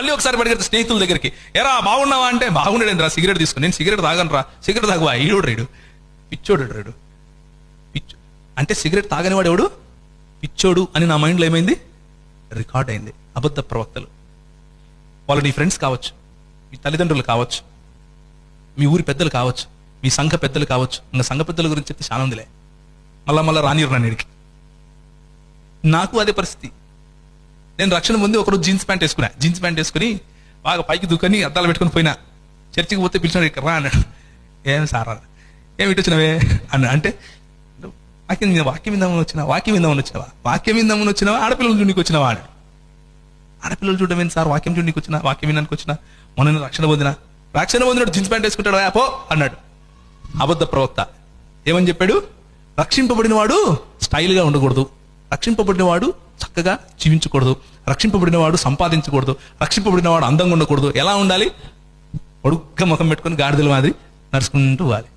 మళ్ళీ ఒకసారి పరిగెత్తి స్నేహితుల దగ్గరికి, ఎరా బాగున్నావా అంటే, బాగుండేది రా, సిగరెట్ తీసుకుని. నేను సిగరెట్ తాగను రా. సిగరెట్ తాగువా? ఈడు రేడు పిచ్చోడు రేడు. అంటే సిగరెట్ తాగని వాడు ఎవడు? పిచ్చోడు అని నా మైండ్లో ఏమైంది? రికార్డ్ అయింది. అబద్ధ ప్రవక్తలు. వాళ్ళు నీ ఫ్రెండ్స్ కావచ్చు, మీ తల్లిదండ్రులు కావచ్చు, మీ ఊరి పెద్దలు కావచ్చు, మీ సంఘ పెద్దలు కావచ్చు. ఇంకా సంఘ పెద్దల గురించి చెప్తే చాలా ఉందిలే, మళ్ళా రానిరు నన్నుడికి. నాకు అదే పరిస్థితి. నేను రక్షణ పొంది ఒకరోజు జీన్స్ ప్యాంట్ వేసుకుని బాగా పైకి దూకొని అద్దాలు పెట్టుకుని పోయినా. చర్చికి పోతే పిలిచినాడు, ఇక్కడ రా అన్నాడు. ఏం సారా, ఏమి ఇటు వచ్చినవే అన్న. అంటే వాక్యం విందామని వచ్చినావా, ఆడపిల్లలు చూడడానికి వచ్చినావా అని. ఆడపిల్లలు చూడడం ఏంటి సార్, వాక్యం చూడడానికి వచ్చినా, వాక్యం వినడానికి వచ్చినా. మొన్న రక్షణ పొందినాడు జీన్స్ ప్యాంట్ వేసుకుంటాడు, పో అన్నాడు. అబద్ధ ప్రవక్త. ఏమని చెప్పాడు? రక్షింపబడిన వాడు స్టైల్గా ఉండకూడదు, రక్షింపబడిన వాడు చక్కగా జీవించకూడదు, రక్షింపబడిన వాడు సంపాదించకూడదు, రక్షింపబడిన వాడు అందంగా ఉండకూడదు. ఎలా ఉండాలి? పొడుగ్గా ముఖం పెట్టుకుని గాడిదల మాదిరి నడుచుకుంటూ పోవాలి.